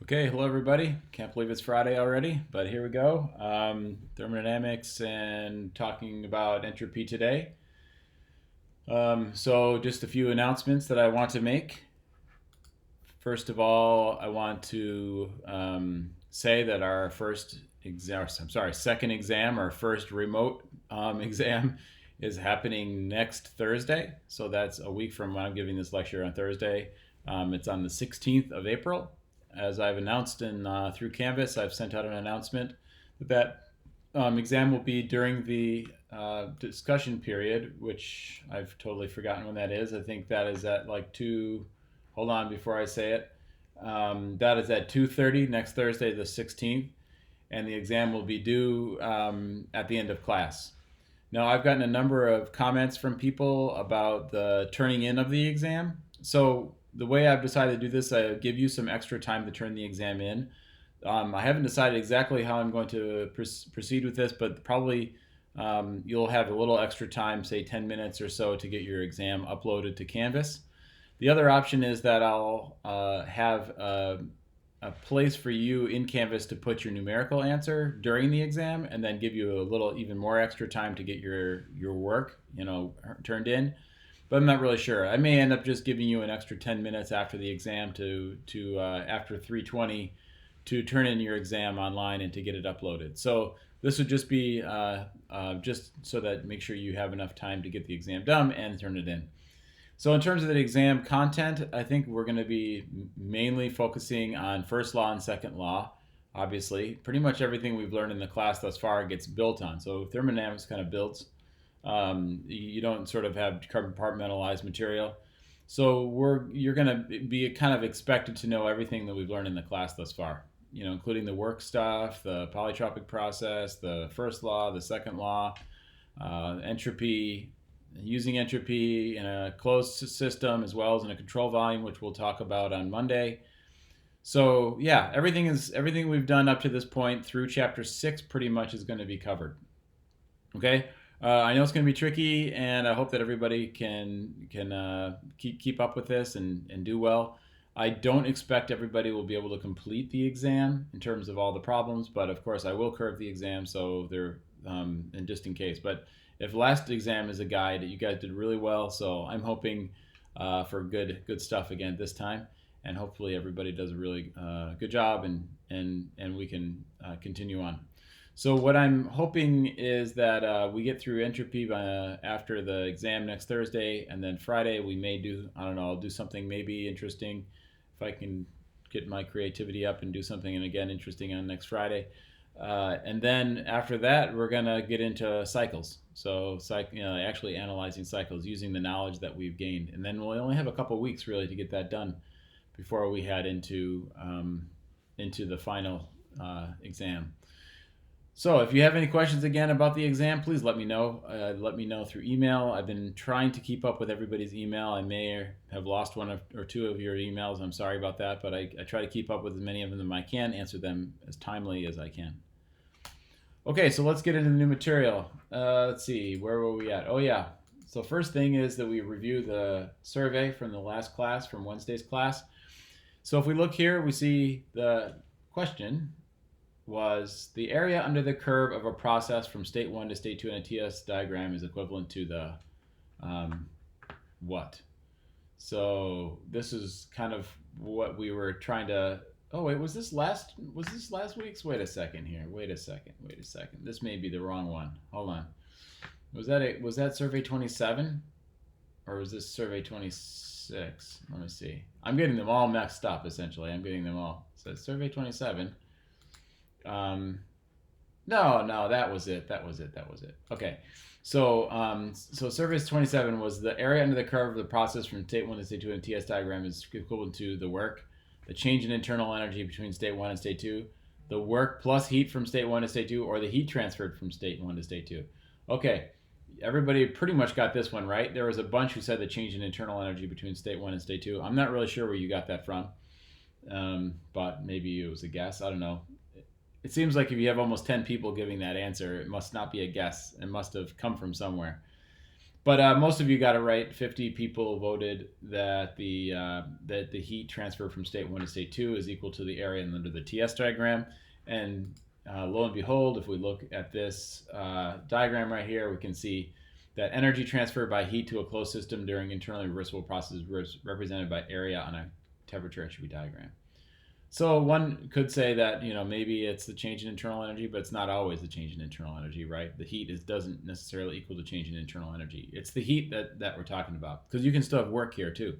Okay, hello everybody. Can't believe it's Friday already, but here we go. Thermodynamics and talking about entropy today. So just a few announcements that I want to make. First of all, I want to say that our second exam, our first remote exam is happening next Thursday. So that's a week from when I'm giving this lecture on Thursday. It's on the 16th of April. As I've announced through Canvas, I've sent out an announcement that exam will be during the discussion period, which I've totally forgotten when that is. I think that is at like 2. Hold on before I say it. That is at 2:30 next Thursday, the 16th, and the exam will be due at the end of class. Now, I've gotten a number of comments from people about the turning in of the exam. So the way I've decided to do this, I give you some extra time to turn the exam in. I haven't decided exactly how I'm going to proceed with this, but probably you'll have a little extra time, say 10 minutes or so, to get your exam uploaded to Canvas. The other option is that I'll have a place for you in Canvas to put your numerical answer during the exam, and then give you a little even more extra time to get your work, turned in. But I'm not really sure. I may end up just giving you an extra 10 minutes after the exam to after 3:20 to turn in your exam online and to get it uploaded. So this would just be just so that make sure you have enough time to get the exam done and turn it in. So in terms of the exam content, I think we're going to be mainly focusing on first law and second law. Obviously, pretty much everything we've learned in the class thus far gets built on. So thermodynamics kind of builds. You don't sort of have compartmentalized material. So you're going to be kind of expected to know everything that we've learned in the class thus far, including the work stuff, the polytropic process, the first law, the second law, entropy, using entropy in a closed system as well as in a control volume, which we'll talk about on Monday. So yeah, everything we've done up to this point through chapter 6 pretty much is going to be covered. Okay. I know it's going to be tricky, and I hope that everybody can keep up with this and do well. I don't expect everybody will be able to complete the exam in terms of all the problems, but of course I will curve the exam, so they're and just in case. But if last exam is a guide, you guys did really well, so I'm hoping for good stuff again this time, and hopefully everybody does a really good job, and we can continue on. So what I'm hoping is that we get through entropy after the exam next Thursday, and then Friday we may do, I don't know, I'll do something maybe interesting if I can get my creativity up and do something, and again, interesting on next Friday. And then after that, we're going to get into cycles. So actually analyzing cycles using the knowledge that we've gained. And then we'll only have a couple weeks really to get that done before we head into the final exam. So if you have any questions again about the exam, please let me know. Let me know through email. I've been trying to keep up with everybody's email. I may have lost one or two of your emails. I'm sorry about that, but I try to keep up with as many of them as I can, answer them as timely as I can. Okay, so let's get into the new material. Let's see, where were we at? Oh yeah, so first thing is that we review the survey from the last class, from Wednesday's class. So if we look here, we see the question was the area under the curve of a process from state 1 to state 2 in a TS diagram is equivalent to the what? So this is kind of what we were trying to. Oh wait, was this last week's? Wait a second here. Wait a second. This may be the wrong one. Hold on. Was that survey 27, or was this survey 26? Let me see. I'm getting them all mixed up. Essentially, I'm getting them all. So survey 27. No, that was it. Okay, so survey 27 was the area under the curve of the process from state 1 to state 2 in a TS diagram is equivalent to the work, the change in internal energy between state 1 and state 2, the work plus heat from state 1 to state 2, or the heat transferred from state 1 to state 2. Okay, everybody pretty much got this one right. There was a bunch who said the change in internal energy between state 1 and state 2. I'm not really sure where you got that from, but maybe it was a guess. I don't know. It seems like if you have almost 10 people giving that answer, it must not be a guess. It must have come from somewhere. But most of you got it right. 50 people voted that the heat transfer from state 1 to state 2 is equal to the area under the TS diagram. And lo and behold, if we look at this diagram right here, we can see that energy transfer by heat to a closed system during internally reversible processes is represented by area on a temperature entropy diagram. So one could say that, maybe it's the change in internal energy, but it's not always the change in internal energy, right? The heat doesn't necessarily equal the change in internal energy. It's the heat that we're talking about, because you can still have work here too.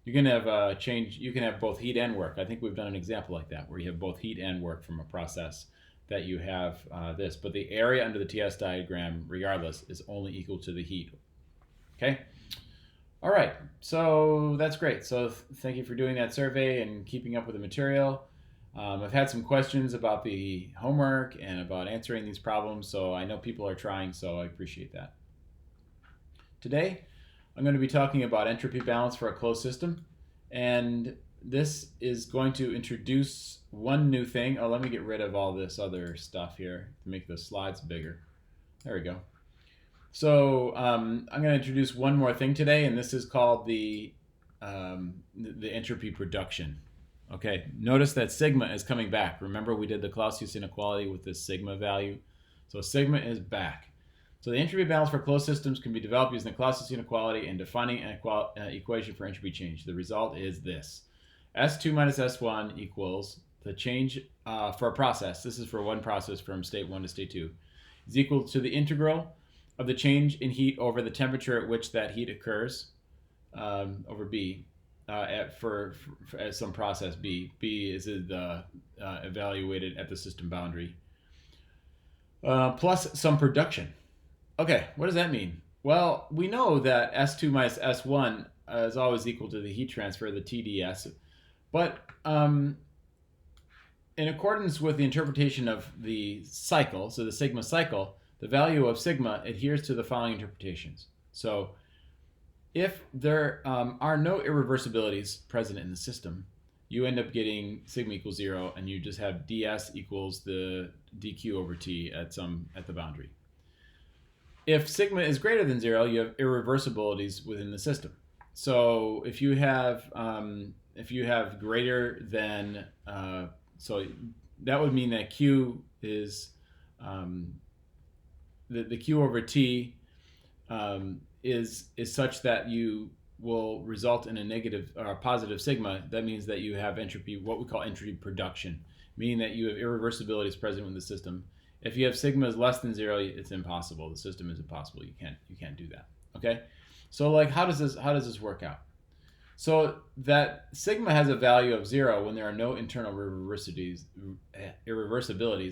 You can have change. You can have both heat and work. I think we've done an example like that, where you have both heat and work from a process that you have this. But the area under the TS diagram, regardless, is only equal to the heat. Okay? All right, so that's great. So thank you for doing that survey and keeping up with the material. I've had some questions about the homework and about answering these problems, so I know people are trying, so I appreciate that. Today, I'm going to be talking about entropy balance for a closed system, and this is going to introduce one new thing. Oh, let me get rid of all this other stuff here to make the slides bigger. There we go. So I'm going to introduce one more thing today, and this is called the entropy production. Okay, notice that sigma is coming back. Remember we did the Clausius inequality with this sigma value. So sigma is back. So the entropy balance for closed systems can be developed using the Clausius inequality and defining an equation for entropy change. The result is this. S2 minus S1 equals the change for a process. This is for one process from state 1 to state 2. Is equal to the integral of the change in heat over the temperature at which that heat occurs over B for some process B. B is evaluated at the system boundary. Plus some production. Okay, what does that mean? Well, we know that S2 minus S1 is always equal to the heat transfer, the TDS. But in accordance with the interpretation of the cycle, so the sigma cycle, the value of sigma adheres to the following interpretations. So if there are no irreversibilities present in the system, you end up getting sigma equals 0, and you just have ds equals the dq over t at the boundary. If sigma is greater than 0, you have irreversibilities within the system. So if you have greater than, so that would mean that q is the q over t is such that you will result in a negative or a positive sigma. That means that you have entropy, what we call entropy production, meaning that you have irreversibilities present in the system. If you have sigma is less than 0, it's impossible. The system is impossible. You can't do that. Okay, so like how does this work out? So that sigma has a value of 0 when there are no internal irreversibilities,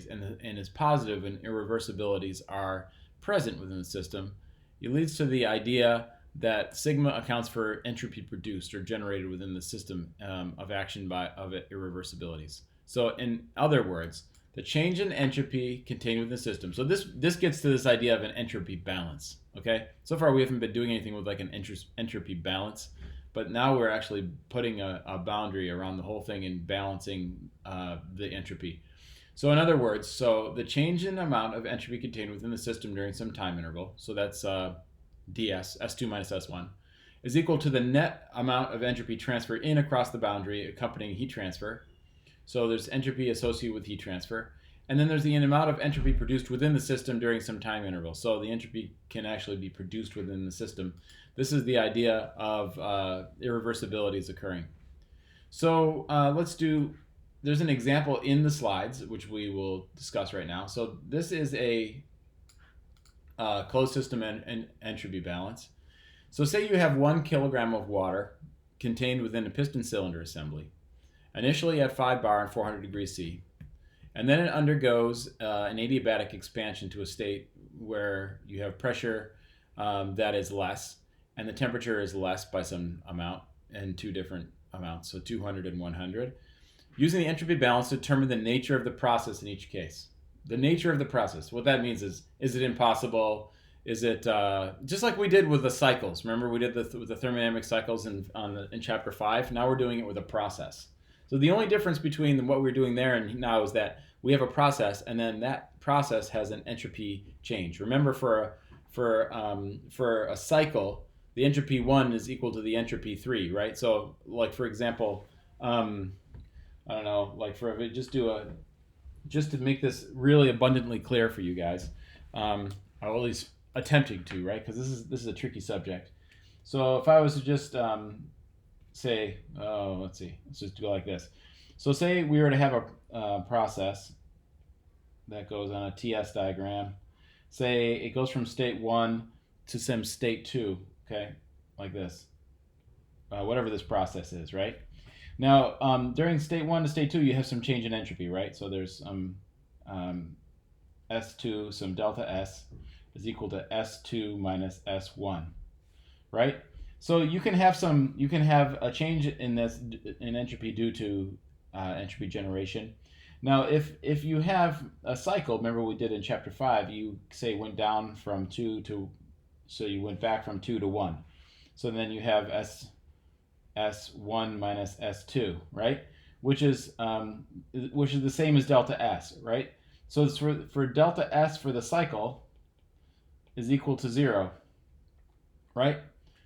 and is positive when irreversibilities are present within the system. It leads to the idea that sigma accounts for entropy produced or generated within the system of action of irreversibilities. So in other words, the change in entropy contained within the system. So this gets to this idea of an entropy balance. Okay, so far we haven't been doing anything with like an entropy balance. But now we're actually putting a boundary around the whole thing and balancing the entropy. So in other words, so the change in amount of entropy contained within the system during some time interval, so that's ds, S2 minus S1, is equal to the net amount of entropy transferred in across the boundary accompanying heat transfer. So there's entropy associated with heat transfer. And then there's the amount of entropy produced within the system during some time interval. So the entropy can actually be produced within the system. This is the idea of irreversibilities occurring. So there's an example in the slides, which we will discuss right now. So this is a closed system and entropy balance. So say you have 1 kilogram of water contained within a piston cylinder assembly, initially at 5 bar and 400 degrees C. And then it undergoes an adiabatic expansion to a state where you have pressure that is less, and the temperature is less by some amount, and two different amounts, so 200 and 100. Using the entropy balance to determine the nature of the process in each case. The nature of the process. What that means is it impossible? Is it just like we did with the cycles? Remember we did with the thermodynamic cycles in chapter 5? Now we're doing it with a process. So the only difference between what we're doing there and now is that we have a process, and then that process has an entropy change. Remember, for for a cycle, the entropy 1 is equal to the entropy 3, right? So, like for example, I don't know, like for just to make this really abundantly clear for you guys, I'll at least attempting to, right? Because this is a tricky subject. So if I was to just say, let's just go like this. So say we were to have a process that goes on a TS diagram. Say it goes from state 1 to some state 2, okay, like this, whatever this process is, right? Now, during state 1 to state 2, you have some change in entropy, right? So there's S2, some delta S is equal to S2 minus S1, right? So you can have a change in entropy due to entropy generation. Now, if you have a cycle, remember we did in chapter 5, you say went down from 2 to, so you went back from 2 to 1. So then you have S1 minus S2, right? Which is the same as delta S, right? So it's for delta S for the cycle is equal to 0, right?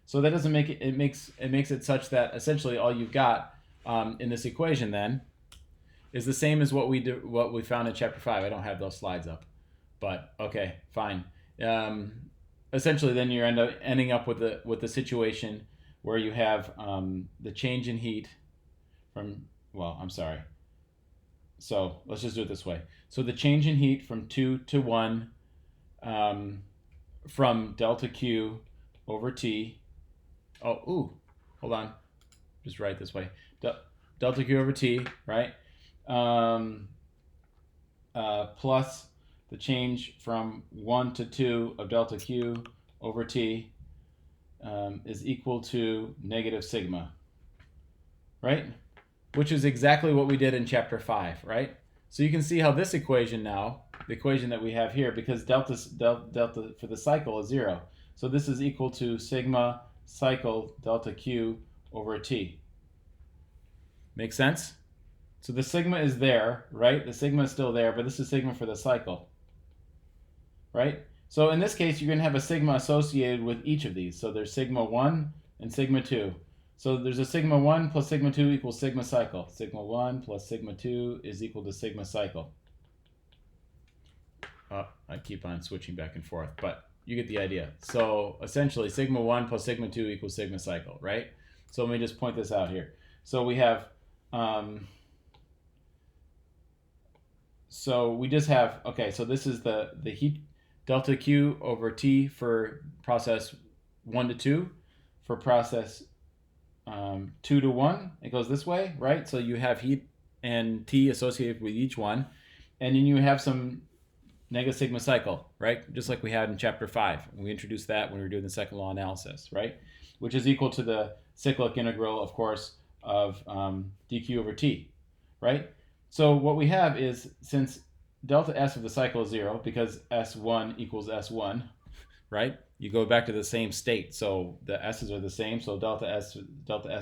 So that doesn't make it, it makes it such that essentially all you've got in this equation then is the same as what we found in chapter 5. I don't have those slides up, but okay, fine. Essentially, then you're ending up with the situation where you have the change in heat from, well, I'm sorry. So let's just do it this way. So the change in heat from 2 to 1 from delta Q over T. Hold on. Just write this way. Delta Q over T, right? Plus the change from 1 to 2 of delta Q over T is equal to negative sigma, right? Which is exactly what we did in chapter 5, right? So you can see how this equation now, the equation that we have here, because delta for the cycle is 0. So this is equal to sigma cycle delta Q over T. Make sense? So the sigma is there, right? The sigma is still there, but this is sigma for the cycle, right? So in this case, you're going to have a sigma associated with each of these. So there's sigma 1 and sigma 2. So there's a sigma 1 plus sigma 2 equals sigma cycle. Sigma 1 plus sigma 2 is equal to sigma cycle. I keep on switching back and forth, but you get the idea. So essentially, sigma 1 plus sigma 2 equals sigma cycle, right? So let me just point this out here. So we have, so we just have, okay, so this is the heat delta Q over T for process 1 to 2. For process 2 to 1, it goes this way, right? So you have heat and T associated with each one. And then you have some negative sigma cycle, right? Just like we had in chapter 5. We introduced that when we were doing the second law analysis, right? Which is equal to the cyclic integral, of course, of dq over T, right? So what we have is, since delta S of the cycle is 0, because S1 equals S1, right? You go back to the same state. So the S's are the same. So delta S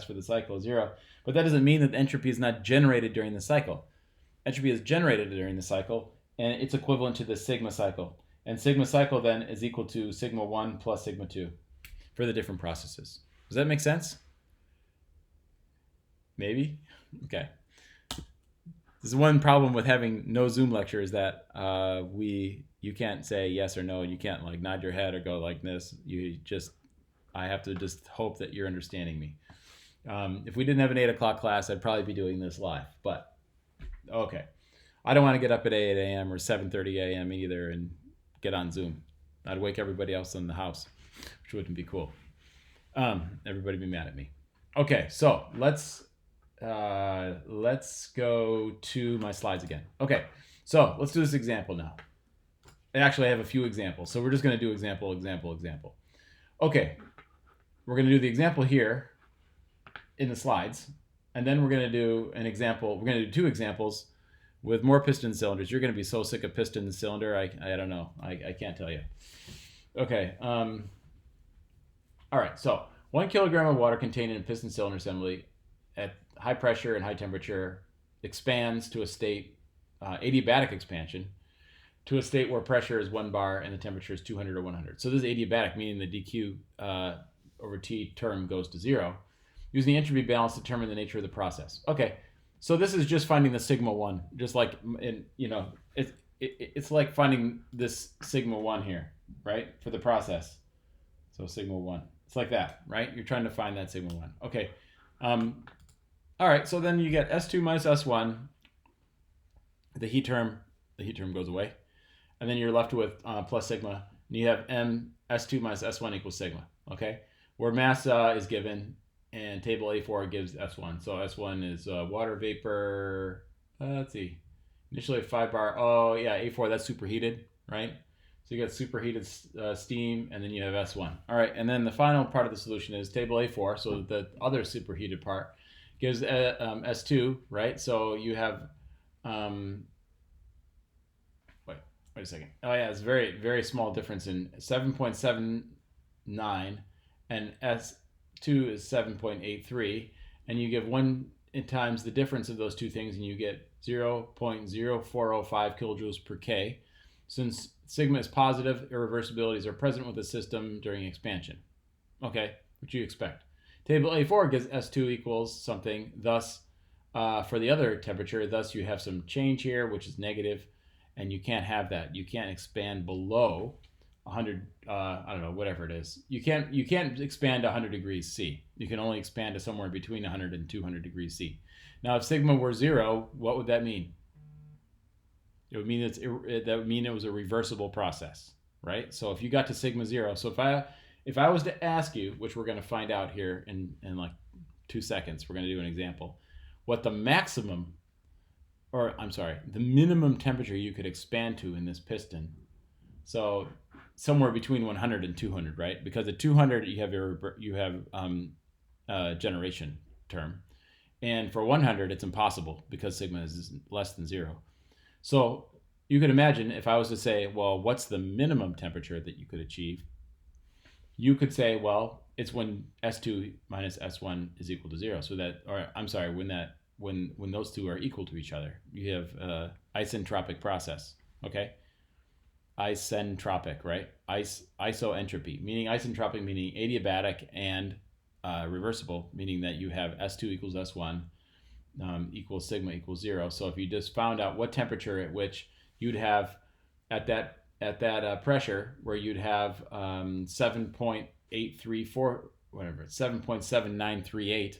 for the cycle is 0. But that doesn't mean that the entropy is not generated during the cycle. Entropy is generated during the cycle, and it's equivalent to the sigma cycle. And sigma cycle then is equal to sigma 1 plus sigma 2 for the different processes. Does that make sense? Maybe? Okay. This is one problem with having no Zoom lecture, is that you can't say yes or no. You can't like nod your head or go like this. I have to just hope that you're understanding me. If we didn't have an 8 o'clock class, I'd probably be doing this live, but okay. I don't want to get up at 8 a.m. or 7:30 a.m. either and get on Zoom. I'd wake everybody else in the house, which wouldn't be cool. Everybody be mad at me. Okay, so let's go to my slides again. Okay, so let's do this example now. Actually, I have a few examples, so we're just going to do example. Okay, we're going to do the example here in the slides, and then we're going to do an example. We're going to do 2 examples with more piston cylinders. You're going to be so sick of piston and cylinder, I don't know. I can't tell you. Okay. All right, so 1 kilogram of water contained in a piston cylinder assembly at high pressure and high temperature expands to a state, adiabatic expansion, to a state where pressure is 1 bar and the temperature is 200 or 100. So this is adiabatic, meaning the dq over T term goes to 0. Using the entropy balance to determine the nature of the process. Okay, so this is just finding the sigma 1, just like, it's like finding this sigma 1 here, right, for the process. So sigma 1. It's like that, right? You're trying to find that sigma 1. Okay. All right, so then you get S2 minus S1. The heat term goes away. And then you're left with plus sigma. And you have M S2 minus S1 equals sigma, okay? Where mass is given, and table A4 gives S1. So S1 is water vapor, let's see, initially a 5 bar, oh yeah, A4, that's superheated, right? So you got superheated steam, and then you have S1. All right, and then the final part of the solution is table A4, so the other superheated part gives S2, right? So you have, wait a second. Oh yeah, it's a very, very small difference in 7.79, and S2 is 7.83, and you give 1 times the difference of those two things, and you get 0.0405 kilojoules per K. Since sigma is positive, irreversibilities are present with the system during expansion. Okay, what you expect. Table A4 gives S2 equals something, thus for the other temperature, thus you have some change here, which is negative, and you can't have that. You can't expand below 100, I don't know, whatever it is. You can't expand to 100 degrees C. You can only expand to somewhere between 100 and 200 degrees C. Now, if sigma were 0, what would that mean? It would mean that would mean it was a reversible process, right? So if you got to sigma 0, so if I was to ask you, which we're going to find out here in like 2 seconds, we're going to do an example, what the maximum, or I'm sorry, the minimum temperature you could expand to in this piston. So somewhere between 100 and 200, right? Because at 200 you have generation term, and for 100 it's impossible because sigma is less than 0. So you could imagine if I was to say, well, what's the minimum temperature that you could achieve? You could say, well, it's when S2 minus S1 is equal to 0. So that, or I'm sorry, when those two are equal to each other, you have isentropic process. Okay, isentropic, right? Isoentropy, meaning isentropic, meaning adiabatic, and reversible, meaning that you have S2 equals S1 equals sigma equals 0. So if you just found out what temperature at which you'd have at that pressure where you'd have 7.834, whatever, 7.7938,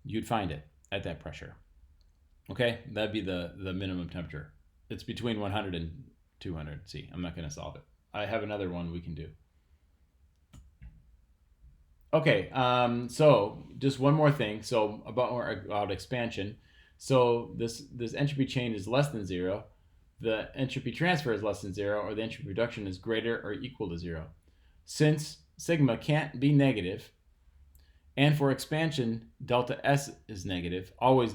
you'd find it at that pressure. Okay, that'd be the minimum temperature. It's between 100 and 200 C. I'm not going to solve it. I have another one we can do. Okay, so just one more thing. So about expansion. So this entropy change is less than 0. The entropy transfer is less than 0, or the entropy reduction is greater or equal to 0. Since sigma can't be negative, and for expansion delta S is negative, always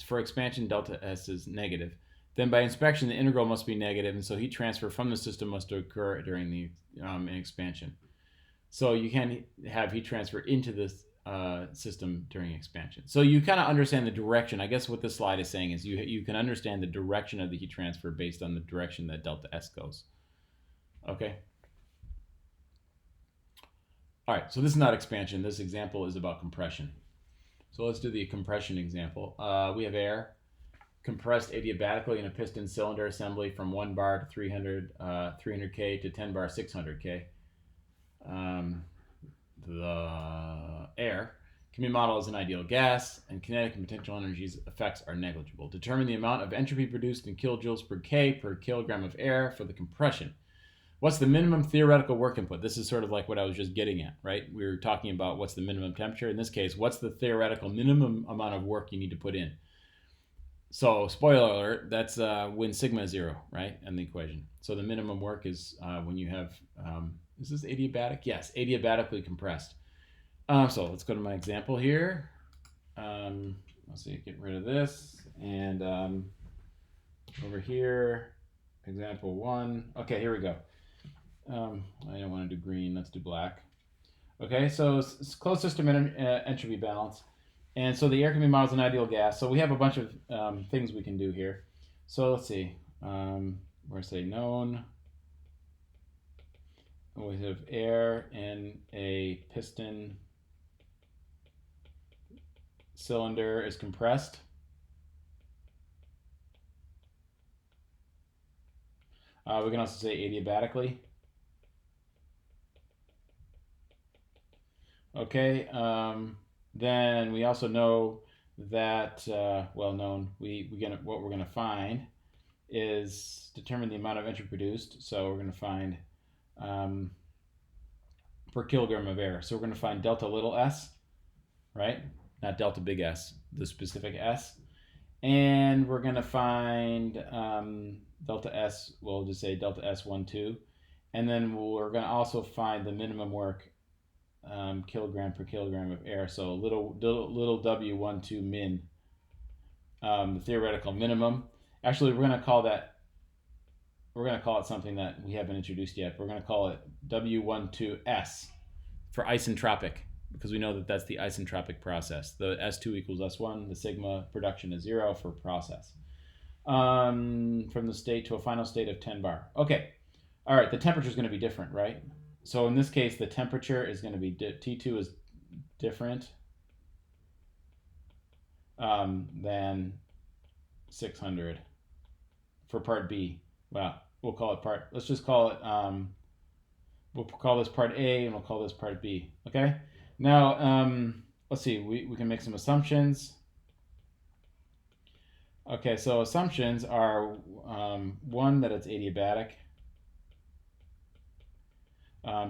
for expansion delta S is negative, then by inspection the integral must be negative, and so heat transfer from the system must occur during the expansion. So you can have heat transfer into this system during expansion. So you kind of understand the direction. I guess what this slide is saying is you can understand the direction of the heat transfer based on the direction that delta S goes. Okay. All right, so this is not expansion. This example is about compression. So let's do the compression example. We have air compressed adiabatically in a piston cylinder assembly from 1 bar to 300K to 10 bar 600K. The air can be modeled as an ideal gas, and kinetic and potential energies effects are negligible. Determine the amount of entropy produced in kilojoules per K per kilogram of air for the compression. What's the minimum theoretical work input? This is sort of like what I was just getting at, right? We were talking about what's the minimum temperature. In this case, what's the theoretical minimum amount of work you need to put in? So, spoiler alert, that's when sigma is 0, right, in the equation. So the minimum work is when you have, is this adiabatic? Yes, adiabatically compressed. So let's go to my example here. Let's see, get rid of this. And over here, example 1. Okay, here we go. I don't want to do green, let's do black. Okay, so it's closed system entropy balance. And so the air can be modeled as an ideal gas. So we have a bunch of things we can do here. So let's see. we're going to say known. And we have air in a piston cylinder is compressed. We can also say adiabatically. Okay, then we also know that, what we're going to find is determine the amount of entropy produced. So we're going to find per kilogram of air. So we're going to find delta little s, right? Not delta big S, the specific S. And we're going to find delta S, we'll just say delta S12. And then we're going to also find the minimum work kilogram per kilogram of air. So little W12 min, the theoretical minimum. Actually, we're going to call it something that we haven't introduced yet. We're going to call it W12S for isentropic, because we know that that's the isentropic process. The S2 equals S1, the sigma production is 0 for process. From the state to a final state of 10 bar. Okay, all right, the temperature is going to be different, right? So in this case, the temperature is going to be, T2 is different than 600 for part B. Well, we'll call it part, let's just call it, we'll call this part A and we'll call this part B, okay? Now, let's see, we can make some assumptions. Okay, so assumptions are, one, that it's adiabatic.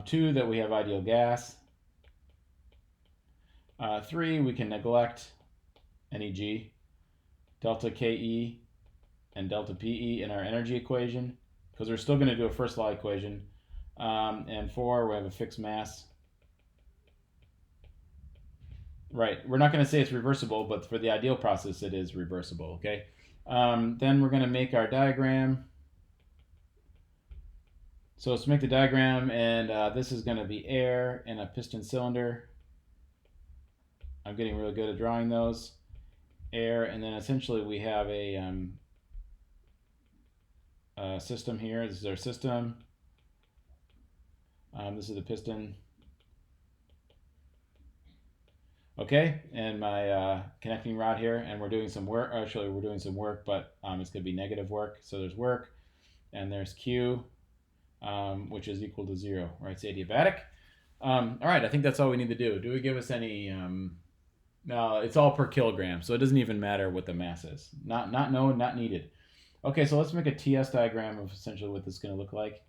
2, that we have ideal gas. 3, we can neglect NEG, delta KE, and delta PE in our energy equation, because we're still going to do a first law equation. And 4, we have a fixed mass. Right, we're not going to say it's reversible, but for the ideal process, it is reversible, okay? Then we're going to make our diagram. So let's make the diagram, and this is going to be air in a piston cylinder. I'm getting really good at drawing those. Air, and then essentially we have a system here. This is our system. This is the piston. Okay, and my connecting rod here, and we're doing some work. Actually, we're doing some work, but it's going to be negative work. So there's work, and there's Q, which is equal to 0, right? It's adiabatic. All right, I think that's all we need to do. Do we give us any? No, it's all per kilogram, so it doesn't even matter what the mass is. Not known, not needed. Okay, so let's make a TS diagram of essentially what this is going to look like.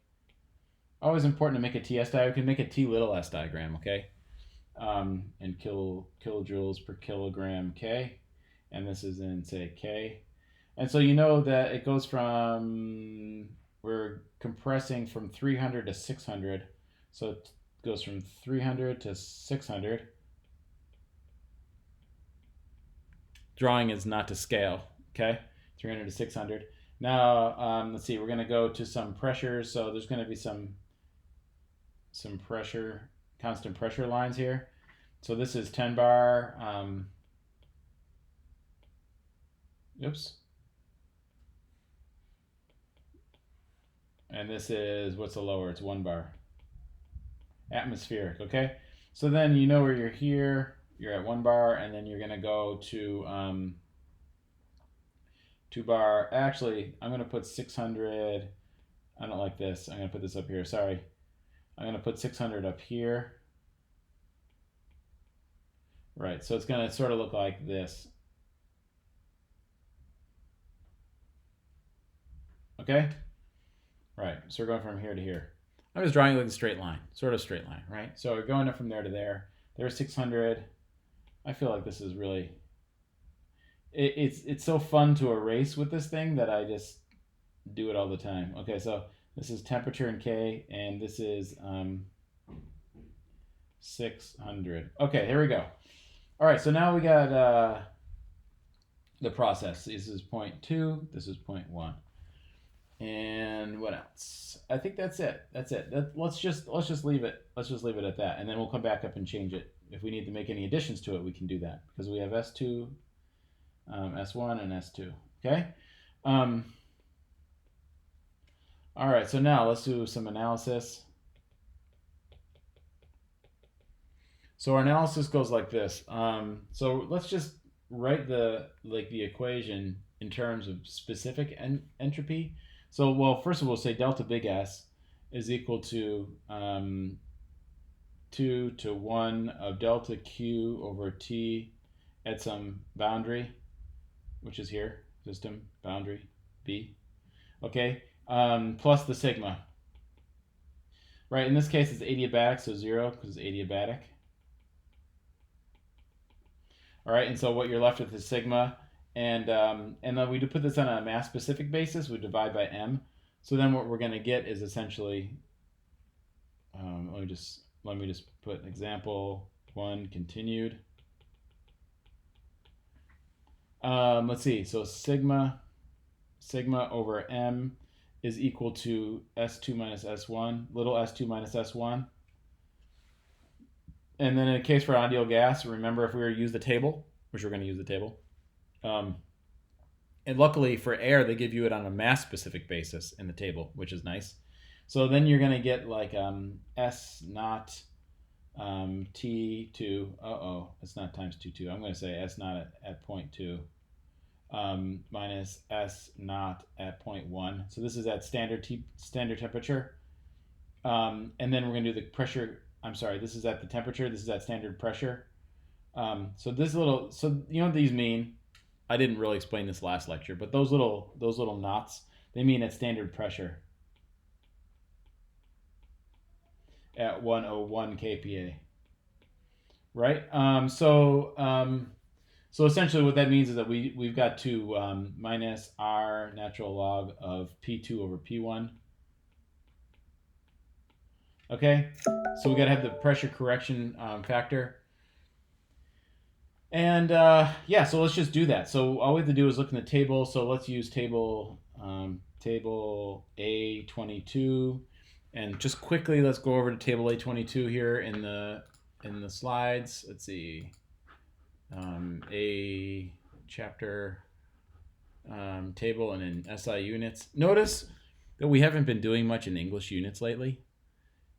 Always important to make a TS diagram. We can make a T little s diagram, okay? And kilojoules per kilogram K, and this is in, say, K. And so you know that it goes from, we're compressing from 300 to 600, so it goes from 300 to 600. Drawing is not to scale, okay? 300 to 600. Now, let's see, we're going to go to some pressures, so there's going to be some pressure, constant pressure lines here. So this is 10 bar. Oops. And this is, what's the lower? It's 1 bar. Atmospheric, okay? So then you know where you're here. You're at 1 bar, and then you're going to go to 2 bar. Actually, I'm going to put 600. I don't like this. I'm going to put this up here. Sorry. I'm going to put 600 up here. Right, so it's going to sort of look like this. Okay? Right, so we're going from here to here. I was drawing like a straight line, sort of straight line, right? So we're going up from there to there. There's 600. I feel like this is really, it's so fun to erase with this thing that I just do it all the time. Okay, so this is temperature in K, and this is 600. Okay, here we go. All right, so now we got the process. This is point 2, this is point 1. And what else? I think that's it. That's it. Let's just leave it. Let's just leave it at that, and then we'll come back up and change it. If we need to make any additions to it, we can do that, because we have S2, S1, and S2. Okay. All right, so now let's do some analysis. So our analysis goes like this. So let's just write the equation in terms of specific entropy. So well, first of all, we'll say delta big S is equal to 2 to 1 of delta Q over T at some boundary, which is here, system boundary B. Okay, plus the sigma. Right, in this case it's adiabatic, so 0 because it's adiabatic. All right, and so what you're left with is sigma, and then we do put this on a mass specific basis. We divide by m. So then what we're going to get is essentially, let me just put example 1 continued. Let's see. So sigma over m is equal to S2 minus S1, little s2 minus s1. And then in a case for ideal gas, remember if we were to use the table, which we're going to use the table, and luckily for air, they give you it on a mass specific basis in the table, which is nice. So then you're going to get like S naught T2, it's not times 2, I'm going to say S naught at 0.2 minus S naught at 0.1. So this is at standard temperature. And then we're going to do the pressure. I'm sorry, this is at the temperature. This is at standard pressure. So you know what these mean? I didn't really explain this last lecture, but those little knots, they mean at standard pressure at 101 kPa. Right? So essentially what that means is that we've got to minus R natural log of P2 over P1. Okay, so we got to have the pressure correction factor. And yeah, so let's just do that. So all we have to do is look in the table. So let's use table A22, and just quickly let's go over to table A22 here in the slides. Let's see, A chapter table and in SI units. Notice that we haven't been doing much in English units lately.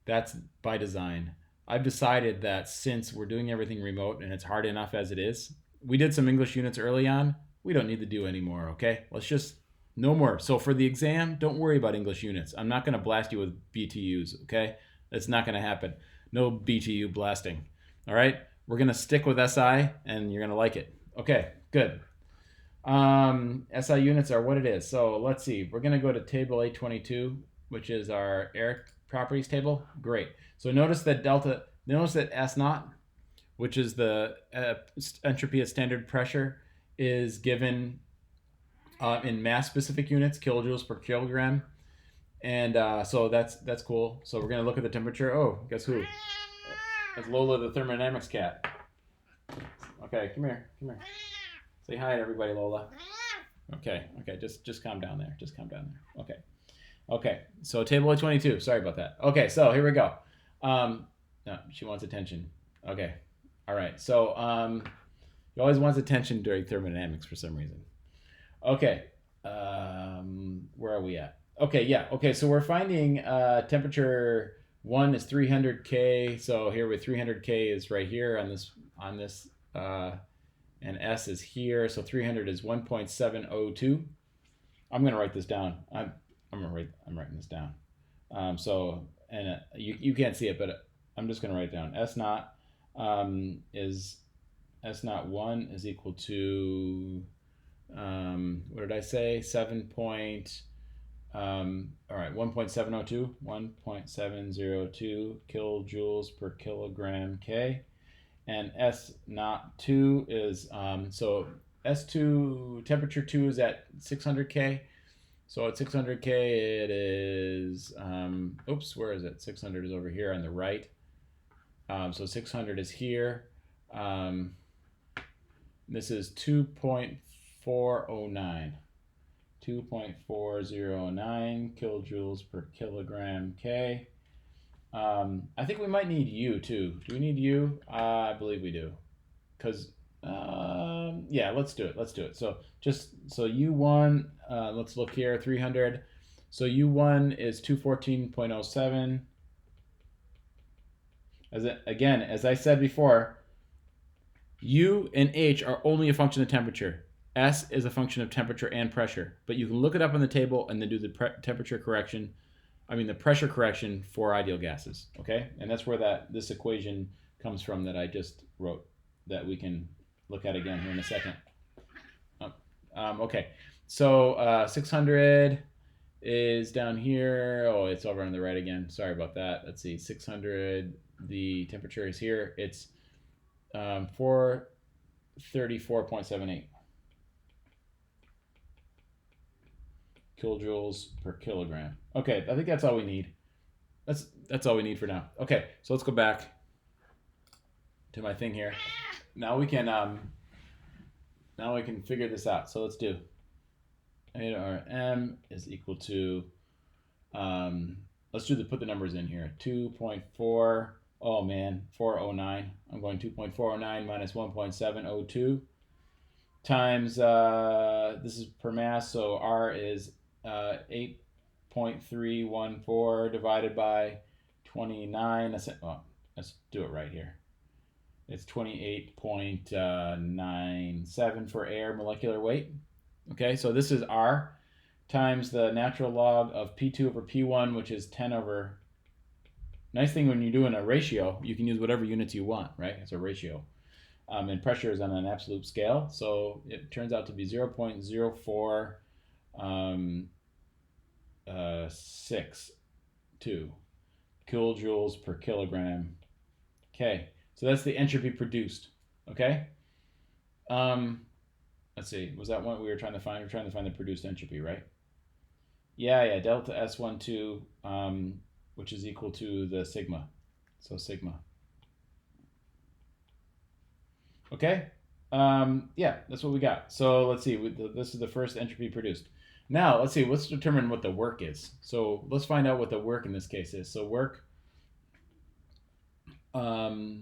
That's by design. I've decided that since we're doing everything remote and it's hard enough as it is, we did some English units early on. We don't need to do any more, okay? Let's just, no more. So for the exam, don't worry about English units. I'm not going to blast you with BTUs, okay? That's not going to happen. No BTU blasting, all right? We're going to stick with SI and you're going to like it. Okay, good. SI units are what it is. So let's see. We're going to go to table A22, which is our air properties table. Great. So notice that S naught, which is the entropy at standard pressure, is given in mass specific units, kilojoules per kilogram. And so that's cool. So we're going to look at the temperature. Oh, guess who? That's Lola, the thermodynamics cat. Okay, come here. Say hi to everybody, Lola. Okay, just calm down there. Okay, so table A22. Sorry about that. Okay, so here we go. No, she wants attention. Okay, all right. So she always wants attention during thermodynamics for some reason. Okay, where are we at? Okay, yeah. Okay, so we're finding temperature 1 is 300 K. So here with 300 K is right here on this, and S is here. So 300 is 1.702. I'm going to write this down. I'm writing this down. You can't see it, but I'm just going to write it down. S naught is S naught 1 is equal to what did I say? 1.702 kilojoules per kilogram K, and S naught 2 is so S2 temperature 2 is at 600 K. So at 600 K, it is, where is it? 600 is over here on the right. So 600 is here. This is 2.409 kilojoules per kilogram K. I think we might need U too. Do we need U? I believe we do. Because, yeah, let's do it. So U1, let's look here, 300. So U1 is 214.07. Again, as I said before, U and H are only a function of temperature. S is a function of temperature and pressure. But you can look it up on the table and then do the temperature correction, the pressure correction for ideal gases, okay? And that's where this equation comes from that I just wrote that we can look at again here in a second. Okay, so 600 is down here. Oh, it's over on the right again. Sorry about that. Let's see, 600, the temperature is here. It's 434.78 kilojoules per kilogram. Okay, I think that's all we need. That's all we need for now. Okay, so let's go back to my thing here. Now we can figure this out. So let's do M is equal to let's put the numbers in here. 2.4, oh man, 409. I'm going 2.409 minus 1.702 times this is per mass, so R is 8.314 divided by 29. Let's do it right here. It's 28.97 for air molecular weight. Okay, so this is R times the natural log of P2 over P1, which is 10 over... Nice thing when you're doing a ratio, you can use whatever units you want, right? It's a ratio. And pressure is on an absolute scale, so it turns out to be 0.0462 kilojoules per kilogram. Okay, so that's the entropy produced. Okay. Let's see. Was that what we were trying to find? We were trying to find the produced entropy, right? Yeah. Delta S12, which is equal to the sigma. So sigma. Okay. Yeah, that's what we got. So let's see. This is the first entropy produced. Now let's see. Let's determine what the work is. So let's find out what the work in this case is. So work. Let's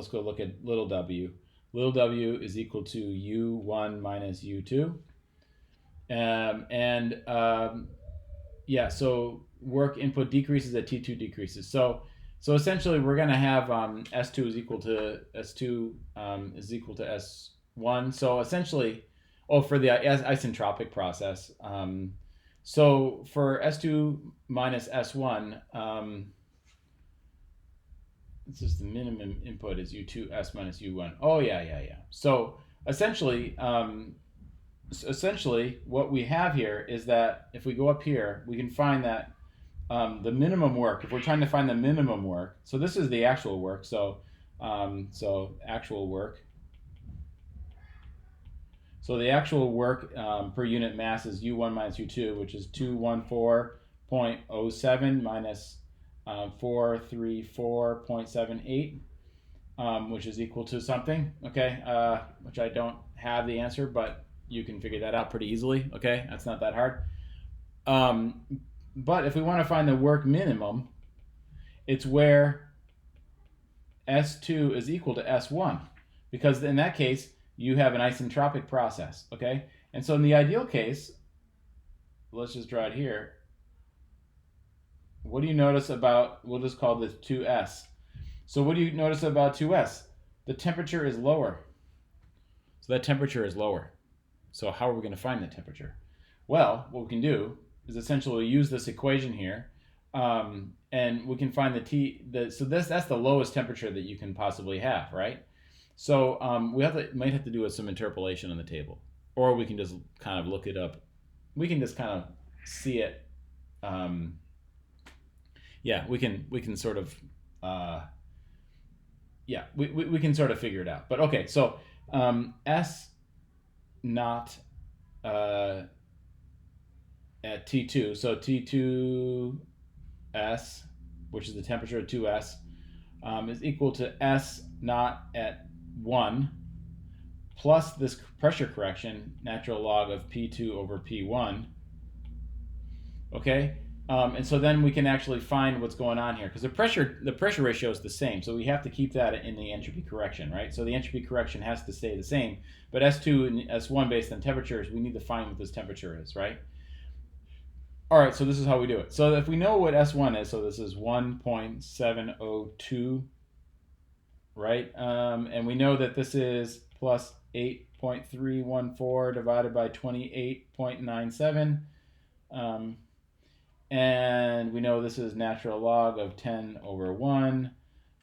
go look at little w. Little w is equal to U1 minus U2. Yeah, so work input decreases at T2 decreases. So essentially we're going to have S2 is equal to S1. So essentially, for the isentropic process. So for S2 minus S1, this is the minimum input is U2S minus U1. Oh, yeah. So essentially what we have here is that if we go up here, we can find that the minimum work, if we're trying to find the minimum work, so this is the actual work. So actual work. So the actual work per unit mass is U1 minus U2, which is 214.07 minus 434.78, which is equal to something, okay, which I don't have the answer, but you can figure that out pretty easily, okay? That's not that hard. But if we want to find the work minimum, it's where S2 is equal to S1, because in that case, you have an isentropic process, okay? And so in the ideal case, let's just draw it here. What do you notice about, we'll just call this 2S. So what do you notice about 2S? The temperature is lower. So that temperature is lower. So how are we going to find that temperature? Well, what we can do is essentially use this equation here, and we can find that's the lowest temperature that you can possibly have, right? So might have to do some interpolation on the table, or we can just kind of look it up. We can just kind of see it. Yeah, we can sort of we can sort of figure it out. But okay, so S naught at T2, so T2S, which is the temperature at 2S, is equal to S naught at 1 plus this pressure correction, natural log of P2 over P1. Okay, and so then we can actually find what's going on here, because the pressure ratio is the same, so we have to keep that in the entropy correction, right? So the entropy correction has to stay the same, but S2 and S1 based on temperatures, we need to find what this temperature is, right? All right, so this is how we do it. So if we know what S1 is, so this is 1.702, right? And we know that this is plus 8.314 divided by 28.97. And we know this is natural log of 10 over 1.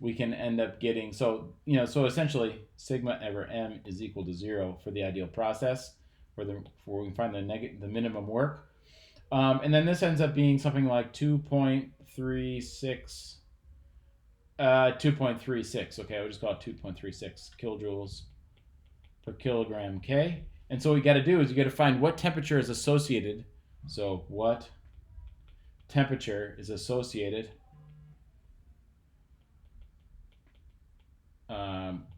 We can end up getting, so essentially sigma over m is equal to 0 for the ideal process, where we can find the minimum work. And then this ends up being something like 2.36, 2.36. Okay, we'll just call it 2.36 kilojoules per kilogram K. And so what you got to do is you got to find what temperature is associated. So what temperature is associated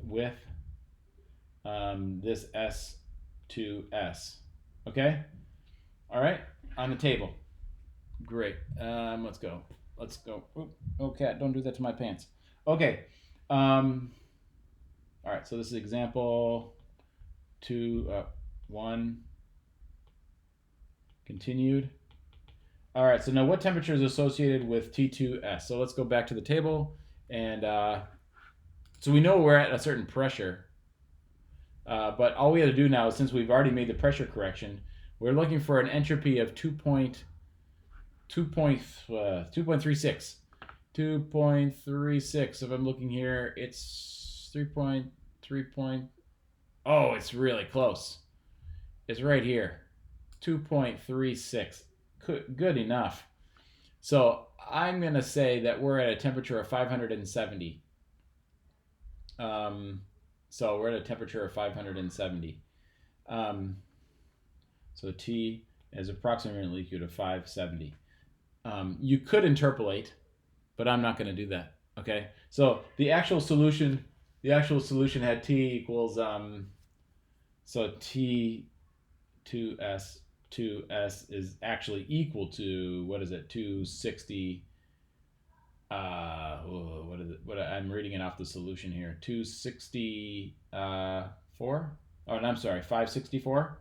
with this S2S. Okay? All right? On the table. Great. Let's go. Oop, oh, cat, don't do that to my pants. Okay. All right, so this is example 1. Continued. All right, so now what temperature is associated with T2S? So let's go back to the table. And so we know we're at a certain pressure. But all we have to do now, since we've already made the pressure correction, we're looking for an entropy of 2.36. 2.36. If I'm looking here, it's 3.3. Oh, it's really close. It's right here. 2.36. Good enough. So I'm going to say that we're at a temperature of 570. So we're at a temperature of 570. So T is approximately equal to 570. You could interpolate, but I'm not going to do that. Okay. So the actual solution had T equals so T2S is actually equal to, what is it? 260. What is it? I'm reading it off the solution here. 264. Oh, and I'm sorry, 564.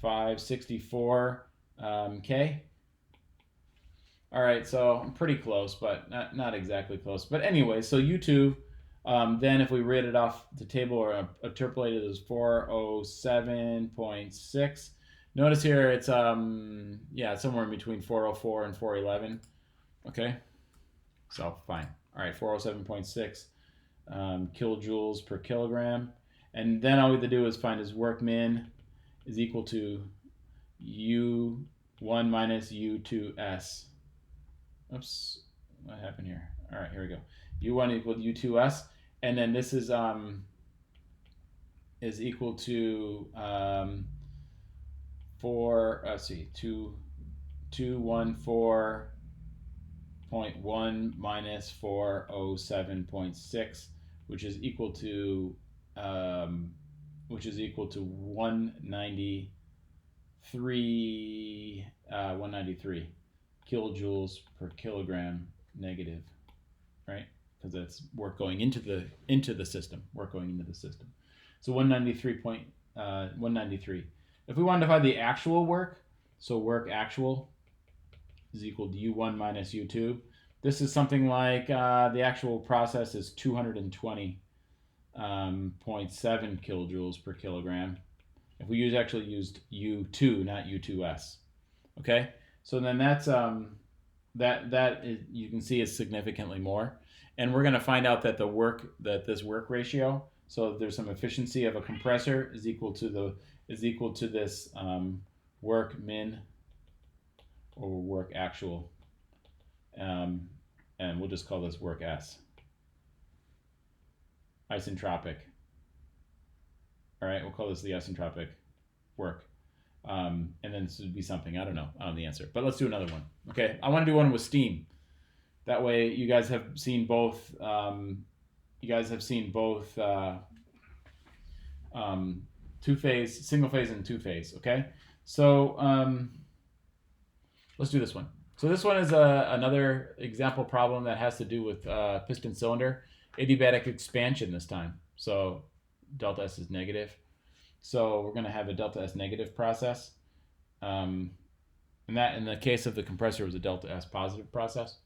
564 K. All right, so I'm pretty close, but not exactly close. But anyway, so U2, then if we read it off the table or interpolate it as 407.6. Notice here it's somewhere in between 404 and 411. Okay, so fine. All right, 407.6 kilojoules per kilogram. And then all we have to do is find his work min is equal to U1 minus U2S. Oops, what happened here? All right, here we go. U1 equal to U2S, and then this is equal to 214.1 minus 407.6, which is equal to 193 kilojoules per kilogram negative, right? Because that's work going into the system. So 193. If we wanted to find the actual work, so work actual is equal to U1 minus U2. This is something like the actual process is 220.7 kilojoules per kilogram. If we actually used U2, not U2S. Okay, so then that's that is, you can see, is significantly more, and we're going to find out that this work ratio. So there's some efficiency of a compressor is equal to this work min or work actual, and we'll just call this work S. Isentropic. All right, we'll call this the isentropic work. And then this would be something, I don't know the answer, but let's do another one. Okay, I want to do one with steam. That way you guys have seen both, two-phase, single-phase, and two-phase, okay? So let's do this one. So this one is another example problem that has to do with piston cylinder, adiabatic expansion this time. So delta S is negative. So we're going to have a delta S negative process. And that, in the case of the compressor, was a delta S positive process.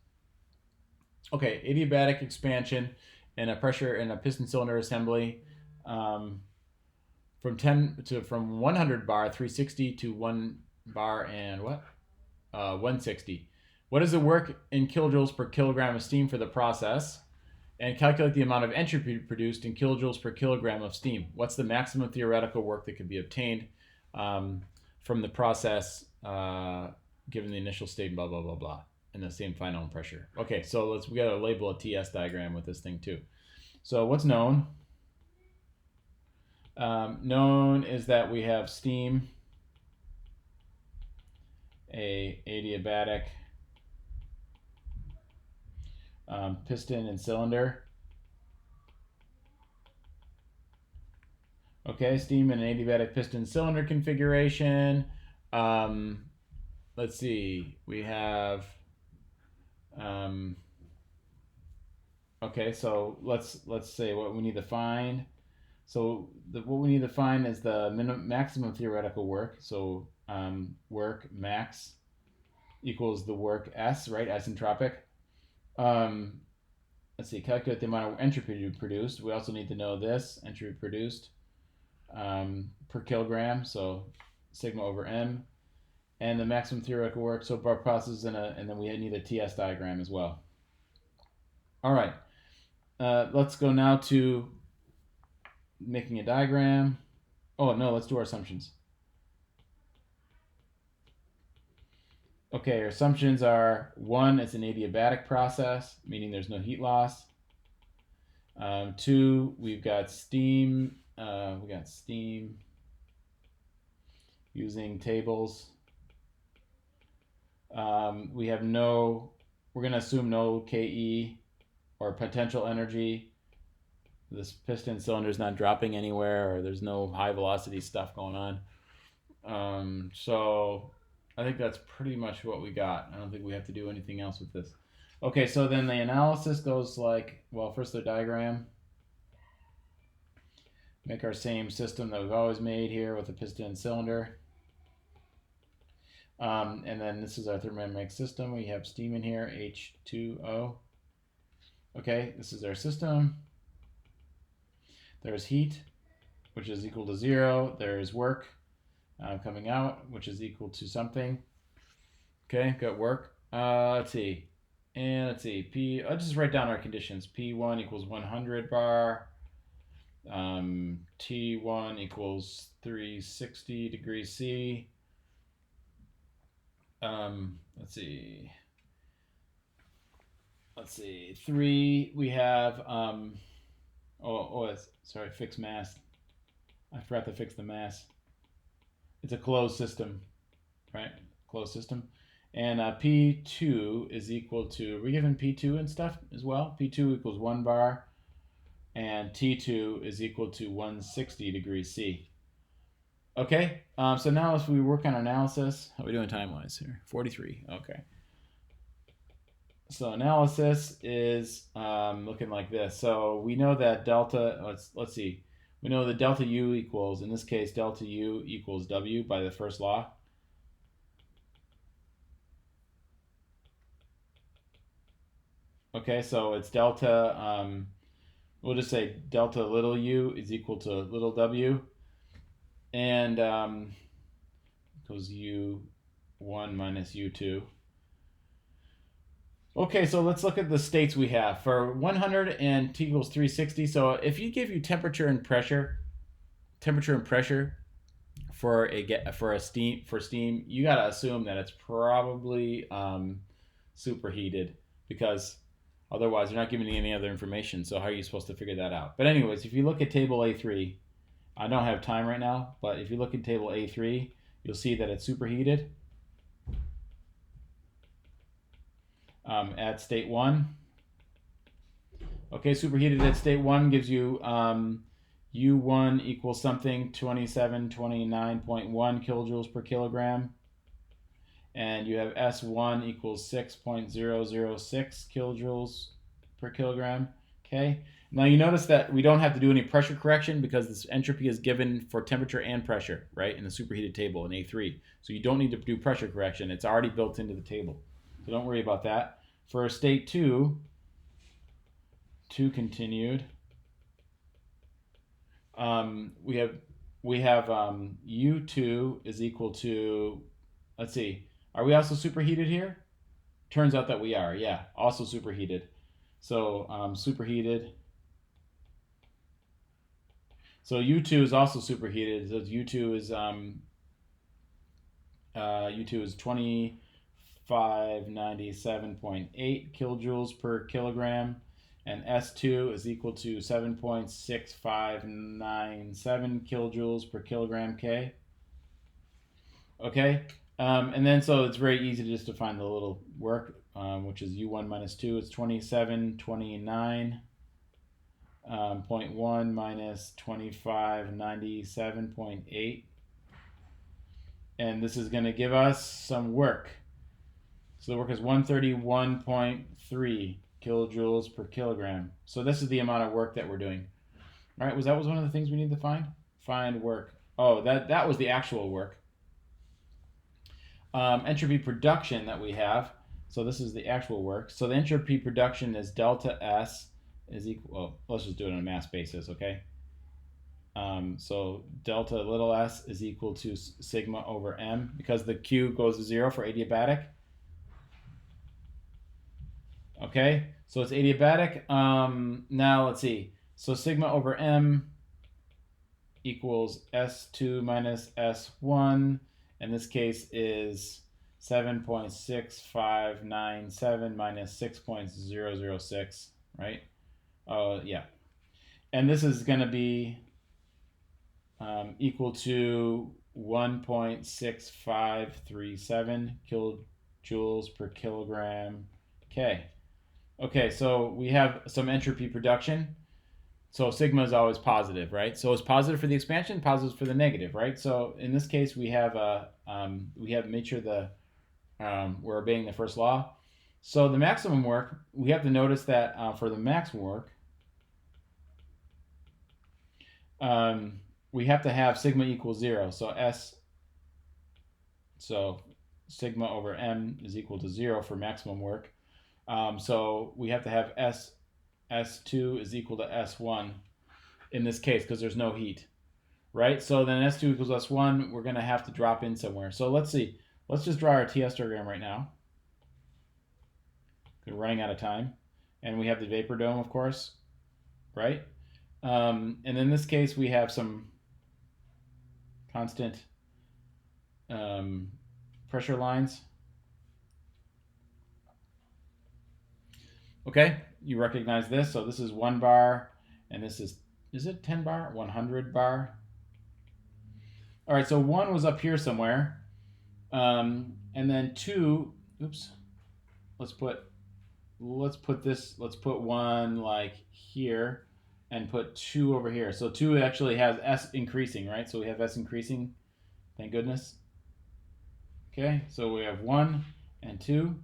Okay, adiabatic expansion and a pressure in a piston cylinder assembly from 100 bar 360 to 1 bar and 160. What is the work in kilojoules per kilogram of steam for the process? And calculate the amount of entropy produced in kilojoules per kilogram of steam. What's the maximum theoretical work that could be obtained from the process given the initial state, blah, blah, blah, blah, and the same final pressure. Okay, so we got to label a TS diagram with this thing too. So what's known? Known is that we have steam, a adiabatic piston and cylinder. Okay, steam and an adiabatic piston cylinder configuration. Let's see, we have, okay, so let's say what we need to find. So what we need to find is the maximum theoretical work. So work max equals the work S, right? Isentropic. Let's see, calculate the amount of entropy produced. We also need to know this, entropy produced per kilogram, so sigma over m, and the maximum theoretical work, so bar process, and then we need a TS diagram as well. All right, let's go now to making a diagram. Oh no, let's do our assumptions. Okay, our assumptions are 1, it's an adiabatic process, meaning there's no heat loss. 2, we've got steam. We got steam using tables. We have no, we're going to assume no KE or potential energy. This piston cylinder is not dropping anywhere, or there's no high velocity stuff going on. So I think that's pretty much what we got. I don't think we have to do anything else with this. Okay, so then the analysis goes like, well, first the diagram. Make our same system that we've always made here with the piston and cylinder. And then this is our thermodynamic system. We have steam in here, H2O. Okay, this is our system. There's heat, which is equal to 0. There's work coming out, which is equal to something. Okay, got work. Let's see. And let's see. I'll just write down our conditions. P1 equals 100 bar. T1 equals 360 degrees C. Let's see. 3, we have, sorry, fixed mass. I forgot to fix the mass. It's a closed system, right? Closed system. And P2 is equal to, are we given P2 and stuff as well? P2 equals 1 bar. And T2 is equal to 160 degrees C. Okay, so now as we work on our analysis, how are we doing time-wise here? 43, okay. So analysis is looking like this. So we know that delta, let's see. We know that delta U equals, in this case, delta U equals W by the first law. Okay, so it's delta, we'll just say delta little u is equal to little w. And equals U1 minus U2. Okay, so let's look at the states we have. For 100 and T equals 360, so if you give you temperature and pressure for steam, you got to assume that it's probably superheated, because otherwise you're not giving me any other information. So how are you supposed to figure that out? But anyways, if you look at table A3, I don't have time right now, but if you look at table A3, you'll see that it's superheated at state 1. Okay, superheated at state 1 gives you U1 equals something, 2729.1 kilojoules per kilogram. And you have S1 equals 6.006 kilojoules per kilogram. Okay. Now you notice that we don't have to do any pressure correction because this entropy is given for temperature and pressure, right, in the superheated table in A3. So you don't need to do pressure correction. It's already built into the table. So don't worry about that. For state 2 continued, we have U2 is equal to, let's see, are we also superheated here? Turns out that we are, yeah, also superheated. So superheated. So U2 is also superheated. So U2 is 2597.8 kilojoules per kilogram, and S2 is equal to 7.6597 kilojoules per kilogram K. Okay, and then so it's very easy to just to find the little work, which is U1 minus 2. It's 2729.1 minus 2597.8. And this is going to give us some work. So the work is 131.3 kilojoules per kilogram. So this is the amount of work that we're doing. All right, that was one of the things we need to find? Find work. Oh, that was the actual work. Entropy production that we have. So this is the actual work. So the entropy production is delta S is equal, well, let's just do it on a mass basis, okay? So delta little s is equal to sigma over m, because the Q goes to 0 for adiabatic. Okay, so it's adiabatic. Now let's see. So sigma over m equals S2 minus S1. In this case is 7.6597 minus 6.006, right? Yeah. And this is going to be equal to 1.6537 kilojoules per kilogram K. Okay, so we have some entropy production. So sigma is always positive, right? So it's positive for the expansion, positive for the negative, right? So in this case, we have made sure we're obeying the first law. So the maximum work, we have to notice that for the maximum work, we have to have sigma equals 0. So sigma over m is equal to 0 for maximum work. So we have to have S2 is equal to S1 in this case because there's no heat, right? So then S2 equals S1, we're going to have to drop in somewhere. So let's see. Let's just draw our TS diagram right now. We're running out of time. And we have the vapor dome, of course, right? And in this case, we have some constant pressure lines. Okay, you recognize this. So this is 1 bar, and this is it 10 bar? 100 bar? All right, so 1 was up here somewhere. And then 2, oops, let's put 1 like here and put 2 over here. So 2 actually has S increasing, right? So we have S increasing, thank goodness. Okay, so we have 1 and 2.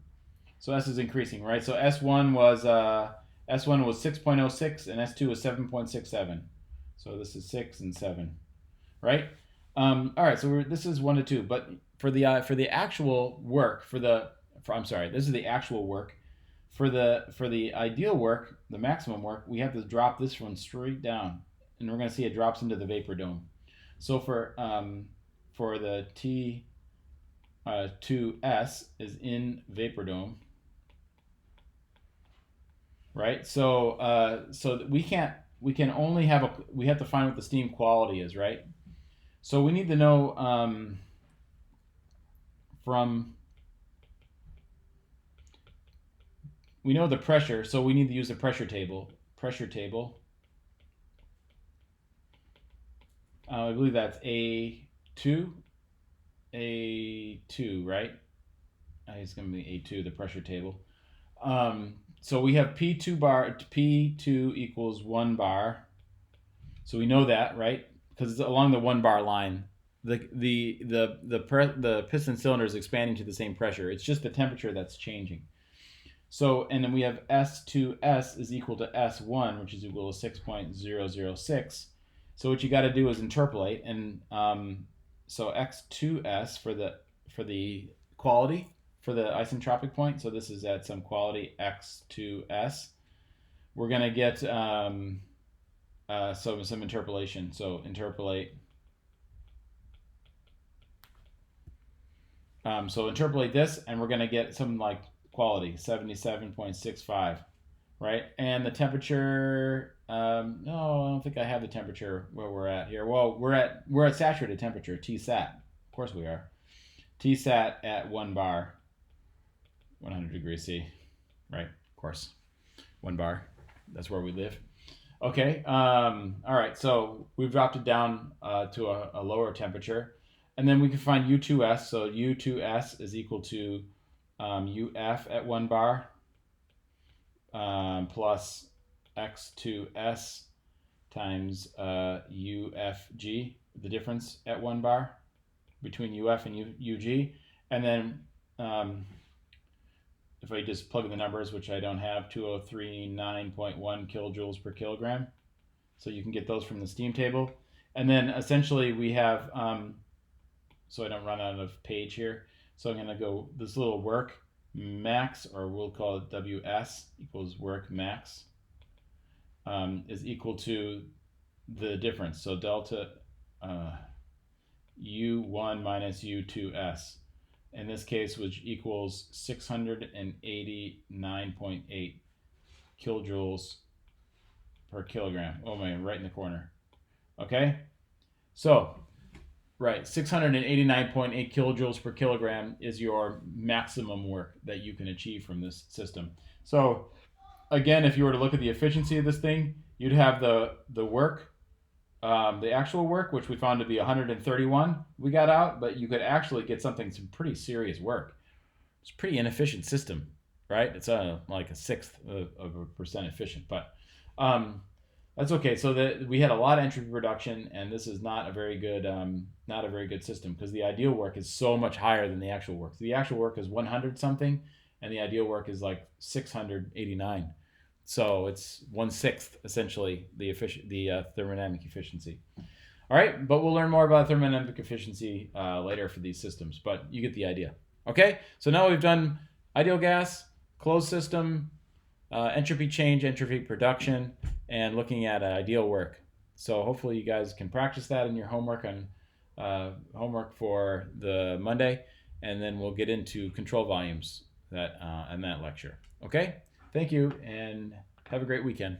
So S is increasing, right? So S1 was 6.06 and S2 was 7.67. So this is 6 and 7, right? All right, so this is 1 to 2, but for the actual work this is the actual work. For the ideal work, the maximum work, we have to drop this one straight down, and we're going to see it drops into the vapor dome. So for the T2S is in vapor dome, right? So we have to find what the steam quality is, right? So we need to know we know the pressure, so we need to use the pressure table. I believe that's A2, right? It's going to be A2, the pressure table. So we have P2 equals 1 bar. So we know that, right? Because it's along the 1 bar line. The piston cylinder is expanding to the same pressure. It's just the temperature that's changing. So, and then we have S2S is equal to S1, which is equal to 6.006. So what you got to do is interpolate, and so X2S for the quality for the isentropic point. So this is at some quality X2S. We're gonna get some interpolation. So interpolate. So interpolate this, and we're gonna get something like quality 77.65, right? And the temperature. No, I don't think I have the temperature where we're at here. Well, we're at saturated temperature, Tsat. Of course we are. Tsat at 1 bar, 100 degrees C, right? Of course, 1 bar. That's where we live. Okay. All right. So we've dropped it down to a lower temperature, and then we can find U2S. So U2S is equal to UF at 1 bar plus X2S times UFG, the difference at 1 bar between UF and UG. And then if I just plug in the numbers, which I don't have, 2039.1 kilojoules per kilogram. So you can get those from the steam table. And then essentially we have, so I don't run out of page here. So I'm going to go this little work max, or we'll call it WS equals work max, is equal to the difference. So delta U1 minus U2S. In this case, which equals 689.8 kilojoules per kilogram. Oh man, right in the corner. Okay? So, right, 689.8 kilojoules per kilogram is your maximum work that you can achieve from this system. So, again, if you were to look at the efficiency of this thing, you'd have the work, the actual work, which we found to be 131 we got out, but you could actually get some pretty serious work. It's a pretty inefficient system, right? It's like a sixth of a percent efficient, but that's okay. So that we had a lot of entropy reduction, and this is not a very good system, because the ideal work is so much higher than the actual work. So the actual work is 100 something, and the ideal work is like 689. So it's 1/6 essentially the thermodynamic efficiency. All right, but we'll learn more about thermodynamic efficiency later for these systems, but you get the idea. Okay, so now we've done ideal gas, closed system, entropy change, entropy production, and looking at ideal work. So hopefully you guys can practice that in your homework for the Monday, and then we'll get into control volumes in that lecture. Okay, thank you, and have a great weekend.